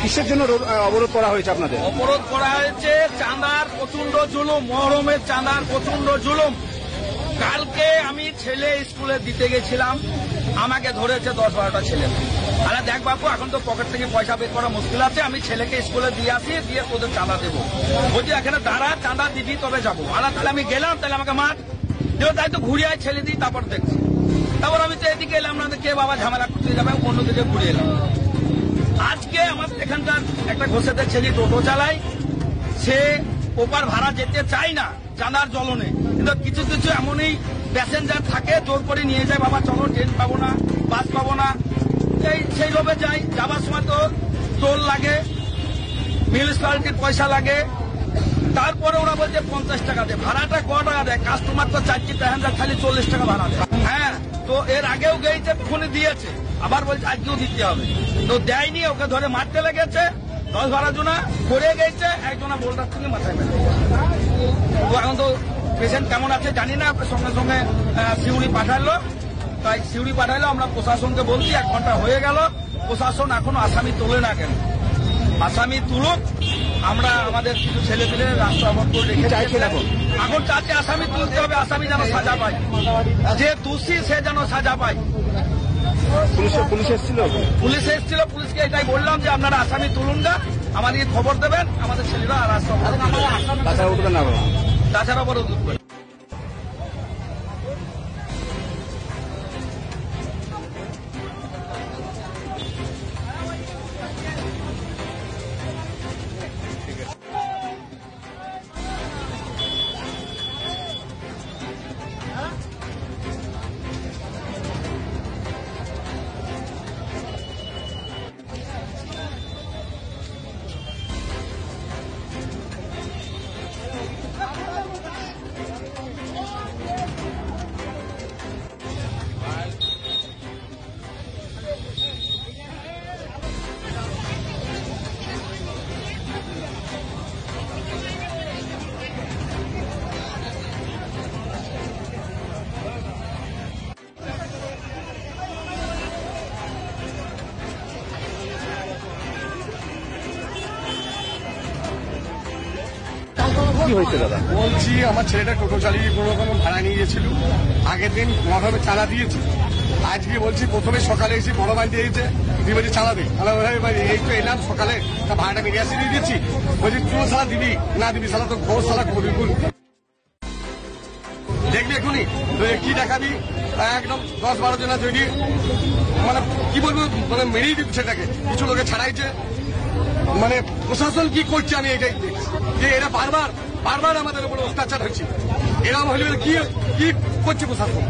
কিসের জন্য অবরোধ করা হয়েছে আপনাদের? অবরোধ করা হয়েছে চাঁদার প্রচন্ড জুলুম, মহরমের চাঁদার প্রচন্ড জুলুম। কালকে আমি ছেলে স্কুলে দিতে গেছিলাম, আমাকে ধরেছে 10-12টা ছেলে। আরে দেখ বাবু, এখন তো পকেট থেকে পয়সা বের করা মুশকিল আছে, আমি ছেলেকে স্কুলে দিয়ে আসি, দিয়ে তোদের চাঁদা দেবো। বলছি এখানে দাঁড়া, চাঁদা দিবি তবে যাবো। আরে তাহলে আমি গেলাম, তাহলে আমাকে মার তাই তো ঘুরিয়ে ছেলে দিই, তারপর দেখছি। তারপর আমি তো এদিকে এলাম না, কে বাবা ঝামেলা করতে যাবে, অন্যদিকে ঘুরে এলাম। আজকে আমার এখানকার একটা ঘোষেদের ছেলে টোটো চালায়, সে ওপার ভাড়া যেতে চায় না চাঁদার জ্বলনে, কিন্তু কিছু কিছু এমনই প্যাসেঞ্জার থাকে জোর করে নিয়ে যায়, বাবা চলো ট্রেন পাবো না, বাস পাবো না, সেইভাবে যাই। যাবার সময় তো টোল লাগে, মিউনিসিপ্যালিটির পয়সা লাগে, তারপরে ওরা বলছে 50 টাকা দেয়। ভাড়াটা ক টাকা দেয়? কাস্টমার তো চারটি প্যাসেঞ্জার খালি 40 টাকা ভাড়া দেয়। হ্যাঁ, তো এর আগেও গেছে, ফোনে দিয়েছে, আবার বলছে আজকেও দিতে হবে, তো দেয়নি। ওকে ধরে মারতে লেগেছে, 10-12 জনা করে গেছে, একজনা বোল্ডার থেকে মাথায় মেরে। তো এখন তো পেশেন্ট কেমন আছে জানি না, সঙ্গে সঙ্গে সিউড়ি পাঠালো। তাই সিউড়ি পাঠাইলো, আমরা প্রশাসনকে বলছি 1 ঘন্টা হয়ে গেল, প্রশাসন এখনো আসামি তোলে না কেন? আসামি তুলুক, আমরা আমাদের কিছু ছেলে পেলে রাস্তা অবরোধ করে রেখে চাইছেন। এখন চাচ্ছে আসামি তুলতে হবে, আসামি যেন সাজা পায়, যে দোষী সে যেন সাজা পায়। পুলিশ এসেছিল, পুলিশকে এটাই বললাম যে আপনারা আসামি তুলুন না, আমাদেরকে খবর দেবেন, আমাদের ছেলেরা রাস্তা তাছাড়া অবরোধ করবে। কি হয়েছে দাদা? বলছি আমার ছেলেটা টোটো চালিয়ে কোনো রকম ভাড়া নিয়ে গেছিল, আগের দিন মহাভাবে চাঁদা দিয়েছে। আজকে বলছি প্রথমে সকালে এসে বড় বাড়ি দিয়েছে, দিয়ে বলছি চাঁদা দে। এই তো এলাম সকালে, তা ভাড়াটা মেরে আসে দিয়ে দিচ্ছি। বলছি তুই সালা দিবি না দিবি, সালা তো ঘোষ সালা করবি দেখবি এখনই কি দেখাবি। একদম 10-12 জনা যদি মানে কি বলবো, মানে মেরেই দিচ্ছে সেটাকে। কিছু লোকে ছাড়াইছে, মানে প্রশাসন কি করছে আমি এটাই দেখছি, যে এরা বারবার আমাদের উপরে অত্যাচার হচ্ছে। এরকম হলে কি করছে প্রশাসন?